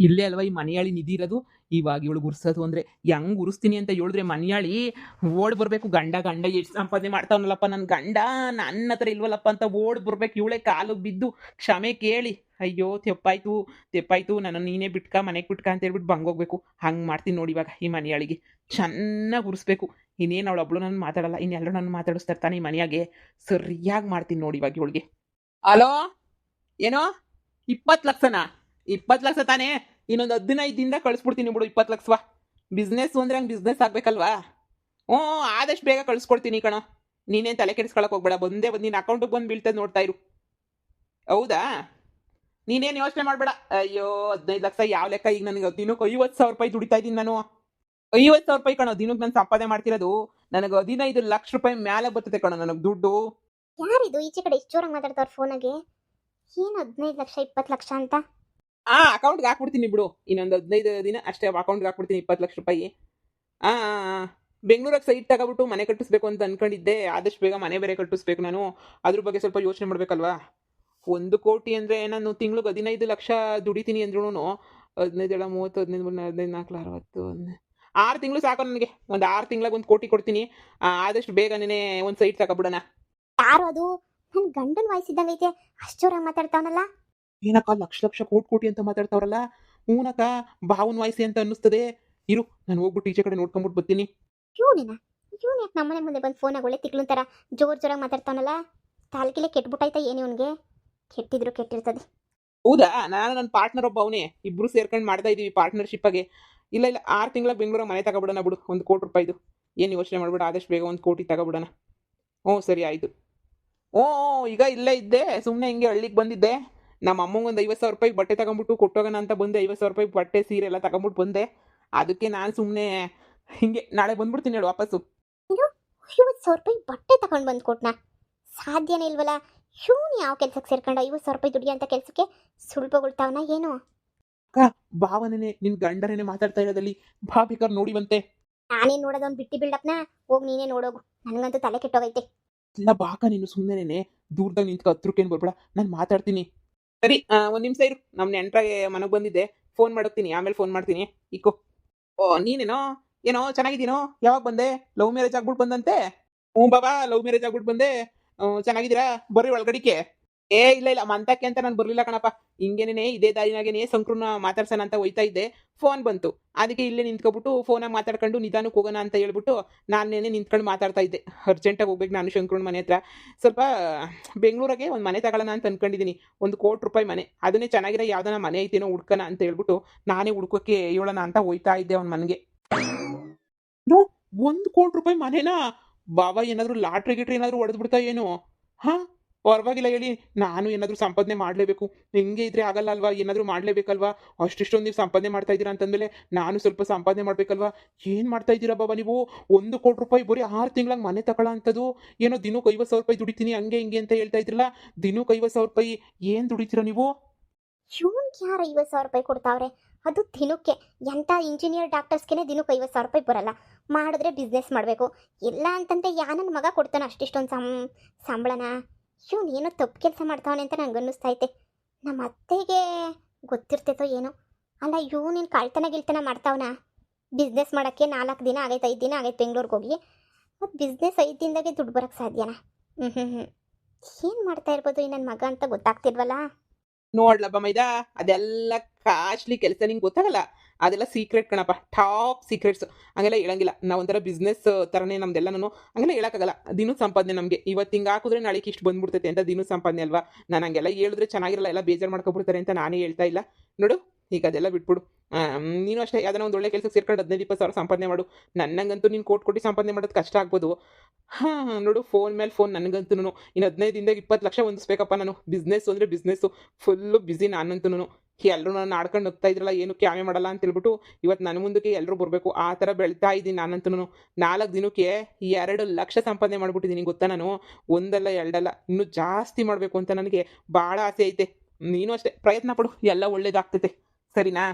ಇಲ್ಲೇ ಅಲ್ವಾ ಈ ಮನೆಯಾಳಿ ನಿಧಿ ಇರೋದು. ಇವಾಗ ಇವಳಿಗೆ ಉರ್ಸೋದು ಅಂದರೆ ಹೆಂಗೆ ಉರಿಸ್ತೀನಿ ಅಂತ ಹೇಳಿದ್ರೆ ಮನೆಯಾಳಿ ಓಡ್ ಬರಬೇಕು. ಗಂಡ ಗಂಡ ಎಷ್ಟು ಸಂಪಾದನೆ ಮಾಡ್ತಾವನಲ್ಲಪ್ಪ ನನ್ನ ಗಂಡ, ನನ್ನ ಹತ್ರ ಇಲ್ವಲ್ಲಪ್ಪ ಅಂತ ಓಡ್ ಬರ್ಬೇಕು. ಇವಳೆ ಕಾಲಿಗೆ ಬಿದ್ದು ಕ್ಷಮೆ ಕೇಳಿ, ಅಯ್ಯೋ ತೆಪ್ಪಾಯ್ತು ತೆಪ್ಪಾಯ್ತು, ನನ್ನ ನೀನೇ ಬಿಟ್ಕ ಮನೆಗೆ ಬಿಟ್ಕ ಅಂತ ಹೇಳ್ಬಿಟ್ಟು ಬಂಗೋಗ್ಬೇಕು. ಹಂಗೆ ಮಾಡ್ತೀನಿ ನೋಡಿ ಇವಾಗ ಈ ಮನೆಯಾಳಿಗೆ ಚೆನ್ನಾಗಿ ಉರಿಸ್ಬೇಕು. ಇನ್ನೇನು ಅವಳು ಒಬ್ಳು ನನ್ನ ಮಾತಾಡಲ್ಲ, ಇನ್ನೆಲ್ಲರೂ ನನ್ನ ಮಾತಾಡಿಸ್ತಾ ಇರ್ತಾನೆ ಈ ಮನೆಯಾಗೆ. ಸರಿಯಾಗಿ ಮಾಡ್ತೀನಿ ನೋಡಿ ಇವಾಗ ಇವಳಿಗೆ. ಹಲೋ, ಏನೋ 20 ಲಕ್ಷನಾ? 20 ಲಕ್ಷ ತಾನೇ? ಇನ್ನೊಂದು 15 ದಿನದಿಂದ ಕಳಿಸ್ಬಿಡ್ತೀನಿ ಬಿಡು 20 ಲಕ್ಷವಾ. ಬಿಸ್ನೆಸ್ ಅಂದರೆ ಹಂಗೆ ಬಿಸ್ನೆಸ್ ಆಗಬೇಕಲ್ವಾ? ಹ್ಞೂ, ಆದಷ್ಟು ಬೇಗ ಕಳಿಸ್ಕೊಡ್ತೀನಿ ಕಣೋ. ನೀನೇನು ತಲೆ ಕೆಡಿಸ್ಕೊಳಕ್ಕೆ ಹೋಗ್ಬೇಡ. ಬಂದು ನಿನ್ನ ಅಕೌಂಟಿಗೆ ಬಂದು ಬೀಳ್ತದೆ, ನೋಡ್ತಾ ಇರು. ಹೌದಾ? ನೀನೇನು ಯೋಚನೆ ಮಾಡಬೇಡ. ಅಯ್ಯೋ 15 ಲಕ್ಷ ಯಾವ ಲೆಕ್ಕ? ಈಗ ನನಗೆ ದಿನಕ್ಕೆ 50,000 ರೂಪಾಯಿ ದುಡಿತಾ ಇದ್ದೀನಿ ನಾನು. 50,000 ರೂಪಾಯಿ ಕಣೋ ದಿನಕ್ಕೆ ನಾನು ಸಂಪಾದನೆ ಮಾಡ್ತಿರೋದು. ನನಗೆ 15 ಲಕ್ಷ ರೂಪಾಯಿ ಮೇಲೆ ಬರ್ತದೆ ಕಣೋ ನನಗೆ ದುಡ್ಡು. ಯಾರಿದು ಈಚೆ ಕಡೆ ಇಷ್ಟು ಜೋರಾಗಿ ಮಾತಾಡ್ತಾವ್ರ ಫೋನಾಗೆ? ಏನು 15 ಲಕ್ಷ 20 ಲಕ್ಷ ಅಂತ? ಅಕೌಂಟ್ಗೆ ಹಾಕ್ಬಿಡ್ತೀನಿ ಬಿಡು. ಇನ್ನೊಂದು 15 ದಿನ ಅಷ್ಟೇ ಅಕೌಂಟ್ಗೆ ಹಾಕ್ಬಿಡ್ತೀನಿ 20 ಲಕ್ಷ ರೂಪಾಯಿ. ಬೆಂಗಳೂರಾಗ ಸೈಟ್ ತಗೊಬಿಟ್ಟು ಮನೆ ಕಟ್ಟಿಸ್ಬೇಕು ಅಂತ ಅನ್ಕೊಂಡಿದ್ದೆ. ಆದಷ್ಟು ಬೇಗ ಮನೆ ಬೇರೆ ಕಟ್ಟಿಸ್ಬೇಕು ನಾನು. ಅದ್ರ ಬಗ್ಗೆ ಸ್ವಲ್ಪ ಯೋಚನೆ ಮಾಡಬೇಕಲ್ವಾ. 1 ಕೋಟಿ ಅಂದರೆ ನಾನು ತಿಂಗ್ಳಿಗೆ 15 ಲಕ್ಷ ದುಡಿತೀನಿ ಅಂದ್ರೂ 15 30 15 15 4 60 6 ತಿಂಗಳು ಸಾಕು ನನಗೆ. ಒಂದು 6 ತಿಂಗಳಿಗೆ 1 ಕೋಟಿ ಕೊಡ್ತೀನಿ. ಆದಷ್ಟು ಬೇಗನೇ ಒಂದು ಸೈಟ್ ತಗೊಬಿಡೋಣ. ಯಾರು ಅದು? ನನ್ನ ಗಂಡನ ವಯಸ್ಸಿದ್ದಂಗೈತೆ, ಅಷ್ಟು ಜೋರಾಗಿ ಮಾತಾಡ್ತಾವನಲ್ಲ. ಏನಕ್ಕ ಲಕ್ಷ ಲಕ್ಷ ಕೋಟಿ ಕೋಟಿ ಅಂತ ಮಾತಾಡ್ತಾವ್ರಲ್ಲ? ಹೂನಕ್ಕ, ಭಾವನ ವಯಸ್ಸಿ ಅಂತ ಅನ್ನಿಸ್ತದೆ. ಇರು, ನಾನು ಹೋಗ್ಬಿಟ್ಟು ಈಚೆ ಕಡೆ ನೋಡ್ಕೊಂಬಿಟ್ಟು ಬರ್ತೀನಿ. ಇವನೇನಾ? ಇವನು ಯಾಕೆ ನಮ್ಮನೆ ಮುಂದೆ ಬಂದು ಫೋನಾಗ ಒಳ್ಳೆ ತಿಕ್ಲು ಥರ ಜೋರಾಗಿ ಮಾತಾಡ್ತಾವನಲ್ಲ? ತಾಲ್ಕಿಲೆ ಕೆಟ್ಬಿಟ್ಟಾಯ್ತಾ ಏನು ಇವನಿಗೆ? ಕೆಟ್ಟಿದ್ರು ಕೆಟ್ಟಿರ್ತದೆ. ಹೌದಾ? ನಾನು ನನ್ನ ಪಾರ್ಟ್ನರ್ ಒಬ್ಬ ಅವನೇ, ಇಬ್ರು ಸೇರ್ಕೊಂಡು ಮಾಡ್ತಾ ಇದೀವಿ ಪಾರ್ಟ್ನರ್ಶಿಪ್ಪಾಗೆ. ಇಲ್ಲ 6 ತಿಂಗಳ ಬೆಂಗಳೂರು ಮನೆ ತಗೊಬಿಡೋಣ ಬಿಡು. 1 ಕೋಟಿ ರೂಪಾಯಿದು ಏನು ಯೋಚನೆ ಮಾಡ್ಬೇಡ. ಆದಷ್ಟು ಬೇಗ 1 ಕೋಟಿ ತಗೊಬಿಡೋಣ. ಹ್ಞೂ ಸರಿ ಆಯಿತು. ಹ್ಞೂ, ಈಗ ಇಲ್ಲೇ ಇದ್ದೆ, ಸುಮ್ಮನೆ ಹಿಂಗೆ ಹಳ್ಳಿಗೆ ಬಂದಿದ್ದೆ. ನಮ್ಮ ಅಮ್ಮಂಗೆ ಒಂದು 50,000 ರೂಪಾಯಿ ಬಟ್ಟೆ ತಗೊಂಬಿಟ್ಟು ಕೊಟ್ಟೋಗೋಣ ಅಂತ ಬಂದೆ. 50,000 ರೂಪಾಯಿ ಬಟ್ಟೆ ಸೀರೆ ಎಲ್ಲ ತಗೊಂಬಿಟ್ಟು ಬಂದೆ. ಅದಕ್ಕೆ ನಾನು ಸುಮ್ಮನೆ ಹಿಂಗೆ ನಾಳೆ ಬಂದ್ಬಿಡ್ತೀನಿ ಹೇಳು ವಾಪಸ್ಸು. ಇದು 50,000 ರೂಪಾಯಿ ಬಟ್ಟೆ ತಗೊಂಡು ಬಂದು ಕೊಟ್ನಾ? ಸಾಧ್ಯನೇ ಇಲ್ವಲ್ಲ. ಇವನು ಯಾವ ಕೆಲ್ಸಕ್ಕೆ ಸೇರ್ಕೊಂಡ 50,000 ರೂಪಾಯಿ ದುಡಿಯೋಂಥ ಕೆಲಸಕ್ಕೆ ಸುಳ್ಳುಗೊಳ್ತಾವನ ಏನು? ಅಕ್ಕ, ಭಾವನೇ ನಿನ್ನ ಗಂಡನೇ ಮಾತಾಡ್ತಾ ಇರೋದಲ್ಲಿ. ಬಾ ಬೇಕಾದ್ರೆ ನೋಡಿವಂತೆ. ನಾನೇನು ನೋಡೋದೊಂದು ಬಿಟ್ಟಿ ಬಿಲ್ಡಪ್ನ, ಹೋಗಿ ನೀನೇ ನೋಡೋಗು. ನನಗಂತೂ ತಲೆ ಕೆಟ್ಟೋಗೈತೆ. ಇಲ್ಲ ಬಾಕ, ನೀನು ಸುಮ್ಮನೆ ದೂರದಾಗ ನಿಂತ್ಕೊ, ಹತ್ರಕ್ಕೇನು ಬರ್ಬೇಡ, ನಾನು ಮಾತಾಡ್ತೀನಿ. ಸರಿ, 1 ನಿಮಿಷ ಇರು. ನಮ್ಮ ನೆಂಟ್ರಾಗೆ ಮನೆಗೆ ಬಂದಿದ್ದೆ, ಫೋನ್ ಮಾಡೋಗ್ತೀನಿ, ಆಮೇಲೆ ಫೋನ್ ಮಾಡ್ತೀನಿ. ಇಕ್ಕೋ. ಓ ನೀನೇನೋ, ಏನೋ ಚೆನ್ನಾಗಿದ್ದೀನೋ? ಯಾವಾಗ ಬಂದೆ? ಲವ್ ಮ್ಯಾರೇಜ್ ಆಗ್ಬಿಟ್ಟು ಬಂದಂತೆ? ಹ್ಞೂ ಬಾಬಾ, ಲವ್ ಮ್ಯಾರೇಜ್ ಆಗ್ಬಿಟ್ಟು ಬಂದೆ. ಚೆನ್ನಾಗಿದ್ದೀರಾ? ಬರ್ರಿ ಒಳಗಡಿಕೆ. ಇಲ್ಲ ಮಂತಕ್ಕೆ ಅಂತ ನಾನು ಬರಲಿಲ್ಲ ಕಣಪ್ಪ. ಹಿಂಗೇನೇ ಇದೇ ದಾರಿನಾಗೇನೆ ಸಂಕ್ರನ ಮಾತಾಡ್ಸೋಣ ಅಂತ ಹೋಯ್ತಾ ಇದ್ದೆ. ಫೋನ್ ಬಂತು, ಅದಕ್ಕೆ ಇಲ್ಲೇ ನಿಂತ್ಕೊಬಿಟ್ಟು ಫೋನಾಗಿ ಮಾತಾಡ್ಕೊಂಡು ನಿಧಾನಕ್ಕೆ ಹೋಗೋಣ ಅಂತ ಹೇಳ್ಬಿಟ್ಟು ನಾನೇನೆ ನಿಂತ್ಕೊಂಡು ಮಾತಾಡ್ತಾ ಇದ್ದೆ. ಅರ್ಜೆಂಟಾಗಿ ಹೋಗ್ಬೇಕು ನಾನು ಶಂಕ್ರನ ಮನೆ ಹತ್ರ. ಸ್ವಲ್ಪ ಬೆಂಗಳೂರಾಗೆ ಒಂದು ಮನೆ ತಗೊಳ್ಳೋಣ ಅಂತ ಅಂದ್ಕೊಂಡಿದ್ದೀನಿ. 1 ಕೋಟಿ ರೂಪಾಯಿ ಮನೆ. ಅದನ್ನೇ ಚೆನ್ನಾಗಿರೋ ಯಾವ್ದಾನ ಮನೆ ಐತೇನೋ ಹುಡ್ಕೋಣ ಅಂತ ಹೇಳ್ಬಿಟ್ಟು ನಾನೇ ಹುಡ್ಕೋಕ್ಕೆ ಹೇಳೋಣ ಅಂತ ಹೋಯ್ತಾ ಇದ್ದೆ ಅವ್ನ ಮನೆಗೆ. 1 ಕೋಟಿ ರೂಪಾಯಿ ಮನೆನಾ? ಬಾಬಾ, ಏನಾದರೂ ಲಾಟ್ರಿ ಗಿಟ್ರಿ ಏನಾದರೂ ಹೊಡೆದ್ಬಿಡ್ತಾ ಏನು? ಹಾಂ, ಪರವಾಗಿಲ್ಲ ಹೇಳಿ, ನಾನು ಏನಾದರೂ ಸಂಪಾದನೆ ಮಾಡಲೇಬೇಕು. ಹಿಂಗೆ ಇದ್ರೆ ಆಗಲ್ಲ ಅಲ್ವಾ, ಏನಾದರೂ ಮಾಡಲೇಬೇಕಲ್ವಾ? ಅಷ್ಟಿಷ್ಟೊಂದು ನೀವು ಸಂಪಾದನೆ ಮಾಡ್ತಾ ಇದ್ದೀರಾ ಅಂತಂದಮೇಲೆ ನಾನು ಸ್ವಲ್ಪ ಸಂಪಾದನೆ ಮಾಡಬೇಕಲ್ವಾ? ಏನು ಮಾಡ್ತಾ ಇದ್ದೀರಾ ಬಾಬಾ ನೀವು? 1 ಕೋಟಿ ರೂಪಾಯಿ ಬರೀ 6 ತಿಂಗಳಿಗೆ ಮನೆ ತಗೊಳ್ಳೋ ಅಂಥದ್ದು. ಏನೋ ದಿನಕ್ಕೆ 50,000 ರೂಪಾಯಿ ದುಡಿತೀನಿ ಹಂಗೆ ಹಿಂಗೆ ಅಂತ ಹೇಳ್ತಾ ಇದ್ರಲ್ಲ. ದಿನಕ್ಕೆ 50,000 ರೂಪಾಯಿ ಏನು ದುಡಿತೀರಾ ನೀವು? ಇವನ್ಗೆ ಯಾರು 50,000 ರೂಪಾಯಿ ಕೊಡ್ತಾವ್ರೆ? ಅದು ದಿನಕ್ಕೆ. ಎಂಥ ಇಂಜಿನಿಯರ್ ಡಾಕ್ಟರ್ಸ್ಗೆ ದಿನಕ್ಕೆ 50,000 ರೂಪಾಯಿ ಬರಲ್ಲ. ಮಾಡಿದ್ರೆ ಬಿಸ್ನೆಸ್ ಮಾಡಬೇಕು. ಇಲ್ಲ ಅಂತಂದ್ರೆ ನನ್ನ ಮಗ ಕೊಡ್ತಾನೆ ಅಷ್ಟಿಷ್ಟೊಂದು ಸಂಬಳನ. ಇವನು ಏನೋ ತಪ್ಪು ಕೆಲಸ ಮಾಡ್ತಾವನೆ ಅಂತ ನಂಗೆ ಅನ್ನಿಸ್ತೈತೆ. ನಮ್ಮ ಅತ್ತೆಗೆ ಗೊತ್ತಿರ್ತೈತೋ ಏನೋ. ಅಲ್ಲ, ಇವನೇನು ಕಳ್ತನ ಗಿಳ್ತನ ಮಾಡ್ತಾವನ? ಬಿಸ್ನೆಸ್ ಮಾಡೋಕ್ಕೆ 4 ದಿನ ಆಗೈತೆ, 5 ದಿನ ಆಗೈತೆ ಬೆಂಗ್ಳೂರಿಗೆ ಹೋಗಿ. ಮತ್ತು ಬಿಸ್ನೆಸ್ 5 ದಿನದಾಗೆ ದುಡ್ಡು ಬರೋಕ್ಕೆ ಸಾಧ್ಯನಾ? ಏನು ಮಾಡ್ತಾ ಇರ್ಬೋದು ಈ ನನ್ನ ಮಗ ಅಂತ ಗೊತ್ತಾಗ್ತಿಲ್ವಲ್ಲ. ನೋಡ್ಲಪ್ಪ ಮೈದಾ, ಅದೆಲ್ಲ ಕಾಸ್ಟ್ಲಿ ಕೆಲಸ ನಿಂಗೆ ಗೊತ್ತಾಗಲ್ಲ. ಅದೆಲ್ಲ ಸೀಕ್ರೆಟ್ ಕಣಪ್ಪ, ಟಾಪ್ ಸೀಕ್ರೆಟ್ಸ್. ಹಂಗೆಲ್ಲ ಹೇಳಂಗಿಲ್ಲ. ನಾವು ಒಂಥರ ಬಿಸ್ನೆಸ್ ಥರನೇ ನಮ್ದೆಲ್ಲನೂ. ಹಂಗೆಲ್ಲ ಹೇಳೋಕ್ಕಾಗಲ್ಲ. ದಿನದ ಸಂಪಾದನೆ ನಮಗೆ ಇವತ್ತು ಹಿಂಗೆ ಹಾಕಿದ್ರೆ ನಾಳೆಗೆ ಇಷ್ಟು ಬಂದ್ಬಿಡ್ತೈತೆ ಅಂತ ದಿನದ ಸಂಪಾದನೆ ಅಲ್ವಾ. ನಾನು ಹಂಗೆಲ್ಲ ಹೇಳಿದ್ರೆ ಚೆನ್ನಾಗಿರಲ್ಲ, ಎಲ್ಲ ಬೇಜಾರು ಮಾಡ್ಕೊಬಿಡ್ತಾರೆ ಅಂತ ನಾನೇ ಹೇಳ್ತಾ ಇಲ್ಲ. ನೋಡು, ಈಗ ಅದೆಲ್ಲ ಬಿಟ್ಬಿಡು. ನೀನು ಅಷ್ಟೇ ಯಾವ್ದಾನ ಒಂದು ಒಳ್ಳೆ ಕೆಲಸಕ್ಕೆ ಸೇರ್ಕೊಂಡು 15-20 ಸಾವಿರ ಸಂಪಾದನೆ ಮಾಡು. ನನ್ನಂಗಂತೂ ನೀನು ಕೋಟಿ ಸಂಪಾದನೆ ಮಾಡೋದು ಕಷ್ಟ ಆಗ್ಬೋದು. ನೋಡು, ಫೋನ್ ಮೇಲೆ ಫೋನ್ ನನಗಂತೂ ಇನ್ನು 15 ದಿನದಾಗ 20 ಲಕ್ಷ ಹೊಂದಿಸ್ಬೇಕಪ್ಪ ನಾನು. ಬಿಸ್ನೆಸ್ ಅಂದರೆ ಬಿಸ್ನೆಸ್ಸು ಫುಲ್ಲು ಬ್ಯುಸಿ ನಾನಂತೂ. ಎಲ್ಲರೂ ನಾನು ಆಡ್ಕೊಂಡು ಹೋಗ್ತಾ ಇದ್ರಲ್ಲ, ಏನು ಕ್ಯಾಮೆ ಮಾಡಲ್ಲ ಅಂತ ಹೇಳ್ಬಿಟ್ಟು ಇವತ್ತು ನನ್ನ ಮುಂದಕ್ಕೆ ಎಲ್ಲರೂ ಬರಬೇಕು ಆ ಥರ ಬೆಳ್ತಾ ಇದ್ದೀನಿ ನಾನಂತೂ. 4 ದಿನಕ್ಕೆ 2 ಲಕ್ಷ ಸಂಪಾದನೆ ಮಾಡಿಬಿಟ್ಟಿದ್ದೀನಿ ಗೊತ್ತಾ ನಾನು. ಒಂದಲ್ಲ ಎರಡಲ್ಲ, ಇನ್ನೂ ಜಾಸ್ತಿ ಮಾಡಬೇಕು ಅಂತ ನನಗೆ ಭಾಳ ಆಸೆ ಐತೆ. ನೀನು ಅಷ್ಟೇ ಪ್ರಯತ್ನ ಪಡು, ಎಲ್ಲ ಒಳ್ಳೇದಾಗ್ತೈತೆ. ಸರಿನಾ?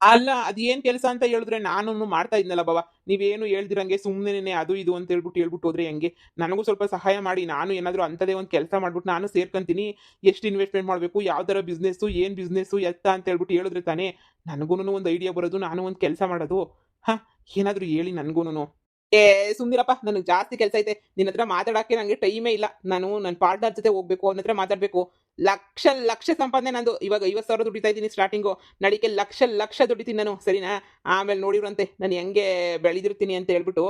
ಅಲ್ಲ ಅದೇನ್ ಕೆಲಸ ಅಂತ ಹೇಳಿದ್ರೆ ನಾನು ಮಾಡ್ತಾ ಇದ್ನಲ್ಲ ಬಾವ. ನೀವೇನು ಹೇಳ್ದಿರಂಗೆ ಸುಮ್ಮನೆನೆ ಅದು ಇದು ಅಂತ ಹೇಳ್ಬಿಟ್ಟು ಹೋದ್ರೆ ಹೆಂಗೆ? ನನಗೂ ಸ್ವಲ್ಪ ಸಹಾಯ ಮಾಡಿ. ನಾನು ಏನಾದ್ರು ಅಂಥದ್ದೇ ಒಂದು ಕೆಲಸ ಮಾಡ್ಬಿಟ್ಟು ನಾನು ಸೇರ್ಕೊಂತೀನಿ. ಎಷ್ಟು ಇನ್ವೆಸ್ಟ್‌ಮೆಂಟ್ ಮಾಡಬೇಕು? ಯಾವ ಥರ ಬಿಸ್ನೆಸ್ಸು? ಏನ್ ಬಿಸ್ನೆಸ್ಸು? ಎತ್ತ ಅಂತ ಹೇಳ್ಬಿಟ್ಟು ಹೇಳಿದ್ರೆ ತಾನೇ ನನಗೂನು ಒಂದು ಐಡಿಯಾ ಬರೋದು. ನಾನು ಒಂದು ಕೆಲಸ ಮಾಡೋದು. ಹಾಂ, ಏನಾದ್ರು ಹೇಳಿ ನನಗೂನುನು. ಏ ಸುಮ್ನಿರಪ್ಪ, ನನಗೆ ಜಾಸ್ತಿ ಕೆಲಸ ಐತೆ. ನಿನ್ನ ಹತ್ರ ಮಾತಾಡಕ್ಕೆ ನಂಗೆ ಟೈಮೇ ಇಲ್ಲ. ನಾನು ನನ್ನ ಪಾರ್ಟ್ನರ್ ಜೊತೆ ಹೋಗ್ಬೇಕು, ಅವನ ಹತ್ರ ಮಾತಾಡ್ಬೇಕು. ಲಕ್ಷ ಲಕ್ಷ ಸಂಪಾದನೆ ನಂದು. ಇವಾಗ 50,000 ದುಡಿತಾ ಇದ್ದೀನಿ ಸ್ಟಾರ್ಟಿಂಗು. ನಡಿಕೆ ಲಕ್ಷ ಲಕ್ಷ ದುಡಿತೀನಿ ನಾನು, ಸರಿನಾ? ಆಮೇಲೆ ನೋಡಿವ್ರಂತೆ ನಾನು ಹೆಂಗೆ ಬೆಳೆದಿರ್ತೀನಿ ಅಂತ ಹೇಳ್ಬಿಟ್ಟು.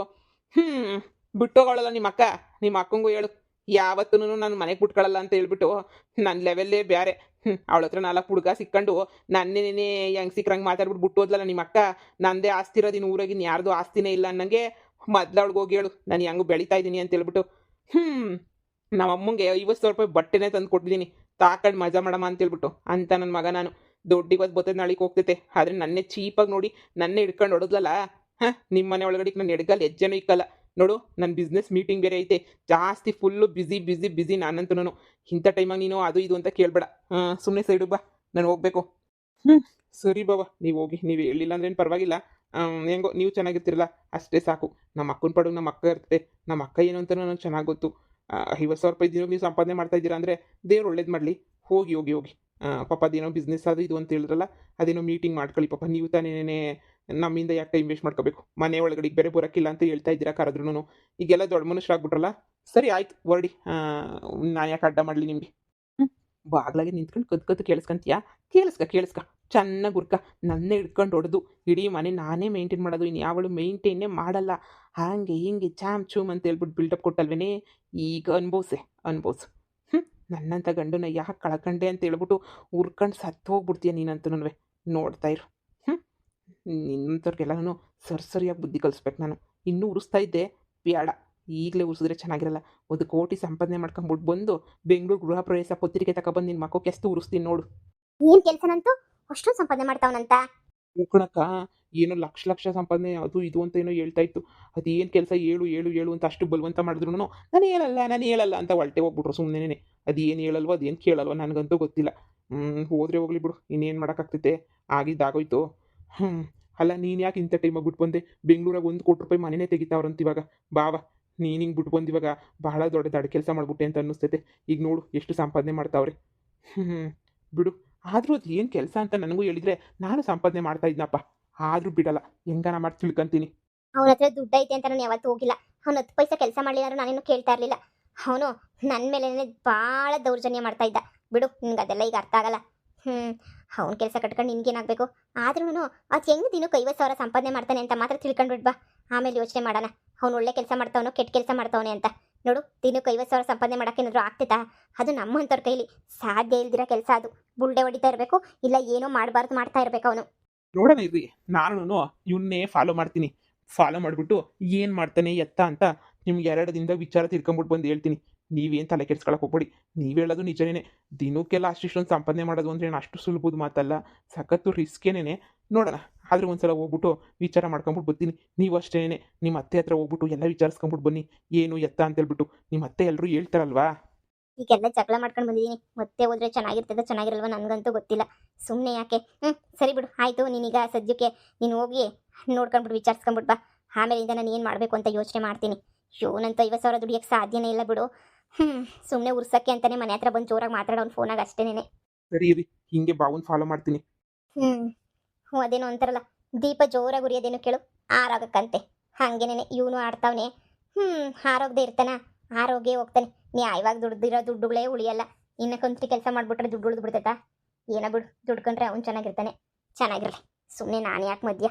ಹ್ಮ್. ಬಿಟ್ಟೋಗಳಲ್ಲ ನಿಮ್ಮ ಅಕ್ಕ. ನಿಮ್ಮ ಅಕ್ಕಂಗೂ ಹೇಳು. ಯಾವತ್ತೂನು ನಾನು ಮನೆಗೆ ಬಿಟ್ಕೊಳಲ್ಲ ಅಂತ ಹೇಳ್ಬಿಟ್ಟು. ನನ್ನ ಲೆವೆಲ್ಲೇ ಬ್ಯಾರೆ. ಅವಳ ಹತ್ರ 4 ಹುಡುಗ ಸಿಕ್ಕೊಂಡು ನನ್ನೇನೆ ಹೆಂಗ್ ಸಿಕ್ರಂಗೆ ಮಾತಾಡ್ಬಿಟ್ಟು ಬಿಟ್ಟು ಹೋದ್ಲಲ್ಲ ನಿಮ್ಮ ಅಕ್ಕ. ನಂದೇ ಆಸ್ತಿ ಇರೋದು ಇನ್ನು ಊರಾಗಿನ್ ಯಾರ್ದು ಆಸ್ತಿನೇ ಇಲ್ಲ ಅನ್ನಂಗೆ. ಮೊದ್ಲು ಅವಳಿಗೆ ಹೋಗಿ ಹೇಳು ನಾನು ಹೆಂಗು ಬೆಳೀತಾ ಇದ್ದೀನಿ ಅಂತ ಹೇಳ್ಬಿಟ್ಟು. ಹ್ಮ್. ನಮ್ಮ ಅಮ್ಮಂಗೆ 50,000 ಬಟ್ಟೆನೇ ತಂದು ಕೊಟ್ಟಿದ್ದೀನಿ. ತಾಕಂಡು ಮಜಾ ಮಾಡಮ್ಮ ಅಂತ ಹೇಳ್ಬಿಟ್ಟು. ಅಂತ ನನ್ನ ಮಗ ನಾನು. ದುಡ್ಡಿವತ್ತು ಬರ್ತದೆ ನಾಳೆಗೆ ಹೋಗ್ತೈತೆ. ಆದ್ರೆ ನನ್ನೇ ಚೀಪಾಗಿ ನೋಡಿ ನನ್ನೇ ಹಿಡ್ಕೊಂಡು ಹೊಡೆದ್ಲಲ್ಲ. ಹಾಂ, ನಿಮ್ಮ ಮನೆ ಒಳಗಡೆ ನಾನು ಎಡಗಲ್ಲಿ ಹೆಜ್ಜೆನೂ ಇಕ್ಕಲ್ಲ. ನೋಡು, ನನ್ನ ಬಿಸ್ನೆಸ್ ಮೀಟಿಂಗ್ ಬೇರೆ ಐತೆ. ಜಾಸ್ತಿ ಫುಲ್ಲು ಬಿಸಿ ಬಿಸಿ ಬಿಸಿ ನಾನಂತೂ. ಇಂಥ ಟೈಮಾಗ ನೀನು ಅದು ಇದು ಅಂತ ಕೇಳಬೇಡ. ಸುಮ್ಮನೆ ಸೈಡು ಬಾ, ನಾನು ಹೋಗ್ಬೇಕು. ಸರಿ ಬಾವ, ನೀವು ಹೋಗಿ. ನೀವು ಹೇಳಿಲ್ಲ ಅಂದ್ರೇನು ಪರವಾಗಿಲ್ಲ. ಹೆಂಗೋ ನೀವು ಚೆನ್ನಾಗಿರ್ತಿರಲ್ಲ ಅಷ್ಟೇ ಸಾಕು. ನಮ್ಮ ಅಕ್ಕನ ಪಡುಗೆ ನಮ್ಮ ಅಕ್ಕ ಇರ್ತದೆ. ನಮ್ಮ ಅಕ್ಕ ಏನು ಅಂತ ನನಗೆ ಚೆನ್ನಾಗಿ ಗೊತ್ತು. 50,000 ದಿನಕ್ಕೆ ನೀವು ಸಂಪಾದನೆ ಮಾಡ್ತಾ ಇದ್ದೀರಾ ಅಂದರೆ ದೇವ್ರು ಒಳ್ಳೇದು ಮಾಡಲಿ. ಹೋಗಿ ಹೋಗಿ ಹೋಗಿ. ಪಾಪ ಅದೇನೋ ಬಿಸ್ನೆಸ್ ಅದು ಇದು ಅಂತ ಹೇಳಿದ್ರಲ್ಲ, ಅದೇನೋ ಮೀಟಿಂಗ್ ಮಾಡ್ಕೊಳ್ಳಿ ಪಾಪ. ನೀವು ತಾನೇನೇ ನಮ್ಮಿಂದ ಯಾಕೆ ಟೈಮ್ ವೇಸ್ಟ್ ಮಾಡ್ಕೋಬೇಕು? ಮನೆ ಒಳಗಡೆ ಬೇರೆ ಬರೋಕ್ಕಿಲ್ಲ ಅಂತ ಹೇಳ್ತಾ ಇದ್ದೀರಾ ಕರೆದ್ರೂ. ಈಗೆಲ್ಲ ದೊಡ್ಡ ಮನುಷ್ಯರಾಗ್ಬಿಟ್ರಲ್ಲ. ಸರಿ ಆಯ್ತು ಹೊರಡಿ. ನಾನು ಯಾಕೆ ಅಡ್ಡ ಮಾಡಲಿ ನಿಮಗೆ? ಬಾಗ್ಲಾಗೆ ನಿಂತ್ಕೊಂಡು ಕದ್ದು ಕೇಳಿಸ್ಕೊಂತೀಯಾ? ಕೇಳಿಸ್ಕ ಚೆನ್ನಾಗಿ ಗುರ್ಕ. ನನ್ನೇ ಹಿಡ್ಕೊಂಡು ಹೊಡೆದು ಇಡೀ ಮನೆ ನಾನೇ ಮೇಂಟೈನ್ ಮಾಡೋದು. ಇನ್ನು ಯಾವಳು ಮೇಂಟೈನೇ ಮಾಡಲ್ಲ. ಹಾಗೆ ಹಿಂಗೆ ಚಾಮ್ ಚೂಮ್ ಅಂತ ಹೇಳ್ಬಿಟ್ಟು ಬಿಲ್ಡಪ್ ಕೊಟ್ಟಲ್ವೇನೆ. ಈಗ ಅನ್ಭವ್ಸು. ನನ್ನಂಥ ಗಂಡನ ಯಾಕೆ ಕಳ್ಕಂಡೆ ಅಂತ ಹೇಳ್ಬಿಟ್ಟು ಉರ್ಕೊಂಡು ಸತ್ತು ಹೋಗ್ಬಿಡ್ತೀಯ ನೀನಂತೂ. ನೋಡ್ತಾ ಇರು. ನಿನ್ನಂಥವ್ರಿಗೆಲ್ಲನೂ ಸರಿಯಾಗಿ ಬುದ್ಧಿ ಕಲಿಸ್ಬೇಕು ನಾನು. ಇನ್ನೂ ಉರಿಸ್ತಾ ಇದ್ದೆ, ಬೇಡ. ಈಗಲೇ ಉರಿಸಿದ್ರೆ ಚೆನ್ನಾಗಿರಲ್ಲ. 1 ಕೋಟಿ ಸಂಪಾದನೆ ಮಾಡ್ಕೊಂಬಿಟ್ಟು ಬಂದು ಬೆಂಗಳೂರು ಗೃಹ ಪ್ರವೇಶ ಪತ್ರಿಕೆ ತಗೊಬಂದು ನಿನ್ನ ಮಕ್ಕಕ್ಕೆ ಎಷ್ಟು ಉರಿಸ್ತೀನಿ ನೋಡು. ಏನ್ ಕೆಲ್ಸನಂತೂ ಅಷ್ಟೊಂದು ಸಂಪಾದನೆ ಮಾಡ್ತಾವನಂತ? ಉಳ್ಕೊಳಕ್ಕ ಏನೋ ಲಕ್ಷ ಲಕ್ಷ ಸಂಪಾದನೆ ಅದು ಇದು ಅಂತ ಏನೋ ಹೇಳ್ತಾ ಇತ್ತು. ಅದೇನು ಕೆಲಸ ಹೇಳು ಅಂತ ಅಷ್ಟು ಬಲವಂತ ಮಾಡಿದ್ರು ನಾನು ಹೇಳಲ್ಲ ಅಂತ ಹೊರಟೆ ಹೋಗ್ಬಿಟ್ರು ಸುಮ್ಮನೆ. ಅದೇನು ಹೇಳಲ್ವೋ ಅದೇನು ಕೇಳಲ್ವೋ ನನಗಂತೂ ಗೊತ್ತಿಲ್ಲ. ಹೋದ್ರೆ ಹೋಗ್ಲಿ ಬಿಡು, ಇನ್ನೇನು ಮಾಡೋಕ್ಕಾಗ್ತೈತೆ. ಆಗಿದ್ದಾಗೋಯ್ತು. ಅಲ್ಲ, ನೀನು ಯಾಕೆ ಇಂಥ ಟೈಮಾಗಿ ಬಿಟ್ಟು ಬಂದೆ? ಬೆಂಗಳೂರಾಗ 1 ಕೋಟಿ ರೂಪಾಯಿ ಮನೆಯೇ ತೆಗಿತಾವ್ರಂತ ಇವಾಗ. ಬಾವ, ನೀನು ಹಿಂಗೆ ಬಿಟ್ಟು ಬಂದು ಇವಾಗ ಬಹಳ ದೊಡ್ಡ ಕೆಲಸ ಮಾಡ್ಬಿಟ್ಟೆ ಅಂತ ಅನ್ನಿಸ್ತೈತೆ. ಈಗ ನೋಡು ಎಷ್ಟು ಸಂಪಾದನೆ ಮಾಡ್ತಾವ್ರೆ. ಬಿಡು. ಆದರೂ ಅದು ಏನು ಕೆಲಸ ಅಂತ ನನಗೂ ಹೇಳಿದ್ರೆ ನಾನು ಸಂಪಾದನೆ ಮಾಡ್ತಾ ಇದ್ನಪ್ಪ. ಆದರೂ ಬಿಡಲ್ಲ, ಹೆಂಗಾನ ಮಾಡಿ ತಿಳ್ಕೊಂತೀನಿ. ಅವನ ಹತ್ರ ದುಡ್ಡು ಐತೆ ಅಂತ ನಾನು ಯಾವತ್ತೂ ಹೋಗಿಲ್ಲ. ಅವ್ನು 10 ಪೈಸೆ ಕೆಲಸ ಮಾಡಲಿಲ್ಲ ನಾನೇನು ಕೇಳ್ತಾ ಇರಲಿಲ್ಲ. ಅವನು ನನ್ನ ಮೇಲೆ ಭಾಳ ದೌರ್ಜನ್ಯ ಮಾಡ್ತಾ ಇದ್ದ. ಬಿಡು, ನಿನ್ಗೆ ಅದೆಲ್ಲ ಈಗ ಅರ್ಥ ಆಗಲ್ಲ. ಅವ್ನ ಕೆಲಸ ಕಟ್ಕೊಂಡು ನಿನ್ಗೇನಾಗಬೇಕು? ಆದ್ರೂ ಅದು ಹೆಂಗೆ ದಿನಕ್ಕೆ 50,000 ಸಂಪಾದನೆ ಮಾಡ್ತಾನೆ ಅಂತ ಮಾತ್ರ ತಿಳ್ಕೊಂಡ್ಬಿಡ್ಬಾ. ಆಮೇಲೆ ಯೋಚನೆ ಮಾಡೋಣ. ಅವ್ನು ಒಳ್ಳೆ ಕೆಲಸ ಮಾಡ್ತಾವನೋ ಕೆಟ್ಟ ಕೆಲಸ ಮಾಡ್ತಾವನೆ ಅಂತ. ನೋಡು, ದಿನಕ್ಕೆ 50,000 ಸಂಪಾದನೆ ಮಾಡೋಕ್ಕೇನಾದರೂ ಆಗ್ತೈತಾ? ಅದು ನಮ್ಮಂಥವ್ರ ಕೈಲಿ ಸಾಧ್ಯ ಇಲ್ದಿರೋ ಕೆಲಸ ಅದು. ಬುಲ್ಡೆ ಹೊಡಿತಾ ಇರಬೇಕು, ಇಲ್ಲ ಏನೋ ಮಾಡಬಾರ್ದು ಮಾಡ್ತಾ ಇರಬೇಕು ಅವನು. ನೋಡೋಣ ಇರ್ರಿ, ನಾನು ಇವನ್ನೇ ಫಾಲೋ ಮಾಡ್ತೀನಿ. ಫಾಲೋ ಮಾಡಿಬಿಟ್ಟು ಏನು ಮಾಡ್ತಾನೆ ಎತ್ತ ಅಂತ ನಿಮ್ಗೆ 2 ದಿನದಾಗ ವಿಚಾರ ತಿಳ್ಕೊಂಬಿಟ್ಟು ಬಂದು ಹೇಳ್ತೀನಿ. ನೀವೇನು ತಲೆ ಕೆಡ್ಸ್ಕೊಳಕ್ಕೆ ಹೋಗ್ಬೇಡಿ. ನೀವು ಹೇಳೋದು ನಿಜನೇ. ದಿನಕ್ಕೆಲ್ಲ ಅಷ್ಟಿಷ್ಟೊಂದು ಸಂಪಾದನೆ ಮಾಡೋದು ಅಂದರೆ ಏನು ಅಷ್ಟು ಸುಲಭದ ಮಾತಲ್ಲ. ಸಖತ್ತು ರಿಸ್ಕೇನೆ. ನೋಡೋಣ. ಆದರೂ ಒಂದ್ಸಲ ಹೋಗ್ಬಿಟ್ಟು ವಿಚಾರ ಮಾಡ್ಕೊಂಬಿಟ್ಟು ಬರ್ತೀನಿ. ನೀವು ಅಷ್ಟೇನೆ ನಿಮ್ಮ ಅತ್ತೆ ಹತ್ರ ಹೋಗ್ಬಿಟ್ಟು ಎಲ್ಲ ವಿಚಾರಿಸ್ಕೊಂಬಿಟ್ಟು ಬನ್ನಿ, ಏನು ಎತ್ತ ಅಂತ ಹೇಳ್ಬಿಟ್ಟು. ನಿಮ್ಮ ಅತ್ತೆ ಎಲ್ಲರೂ ಹೇಳ್ತಾರಲ್ವಾ. ಈಗೆಲ್ಲ ಜಗಳ ಮಾಡ್ಕೊಂಡು ಬಂದಿದ್ದೀನಿ. ಮತ್ತೆ ಹೋದ್ರೆ ಚೆನ್ನಾಗಿರ್ತದೆ ಚೆನ್ನಾಗಿರಲ್ವ ನನಗಂತೂ ಗೊತ್ತಿಲ್ಲ. ಸುಮ್ಮನೆ ಯಾಕೆ? ಸರಿ ಬಿಡು, ಆಯಿತು. ನೀನೀಗ ಸದ್ಯಕ್ಕೆ ನೀನು ಹೋಗಿ ನೋಡ್ಕೊಂಡ್ಬಿಟ್ಟು ವಿಚಾರಿಸ್ಕೊಂಬಿಟ್ಟು ಬಾ. ಆಮೇಲಿಂದ ನಾನು ಏನು ಮಾಡಬೇಕು ಅಂತ ಯೋಚನೆ ಮಾಡ್ತೀನಿ. ಇವನಂತ 50,000 ದುಡಿಯೋಕ್ಕೆ ಸಾಧ್ಯನೇ ಇಲ್ಲ ಬಿಡು. ಸುಮ್ಮನೆ ಉರ್ಸಕ್ಕೆ ಅಂತಲೇ ಮನೆ ಹತ್ರ ಬಂದು ಜೋರಾಗಿ ಮಾತಾಡೋನು ಫೋನಾಗ ಅಷ್ಟೇನೆ. ಸರಿ ಇರಿ, ಹಿಂಗೆ ಬಾವನ್ ಫಾಲೋ ಮಾಡ್ತೀನಿ. ಅದೇನೋ ಅಂತಾರಲ್ಲ, ದೀಪ ಜೋರಾಗಿ ಉರಿಯೋದೇನು ಕೇಳು ಆರೋಗಕ್ಕಂತೆ. ಹಾಗೇನೆ ಇವನು ಆಡ್ತಾವನೆ. ಆರೋಗ್ಯದೇ ಇರ್ತಾನ, ಆರೋಗ್ಯ ಹೋಗ್ತಾನೆ. ನ್ಯಾಯವಾಗಿ ದುಡ್ದಿರೋ ದುಡ್ಡುಗಳೇ ಉಳಿಯಲ್ಲ. ಇನ್ನು ಕುಂತ್ರಿ ಕೆಲಸ ಮಾಡಿಬಿಟ್ರೆ ದುಡ್ಡು ಉಳಿದು ಬಿಡ್ತೈತಾ? ಏನೋ ಬಿಡು, ದುಡ್ಕೊಂಡ್ರೆ ಅವ್ನು ಚೆನ್ನಾಗಿರ್ತಾನೆ. ಚೆನ್ನಾಗಿರಲಿ. ಸುಮ್ಮನೆ ನಾನು ಯಾಕೆ ಮಧ್ಯ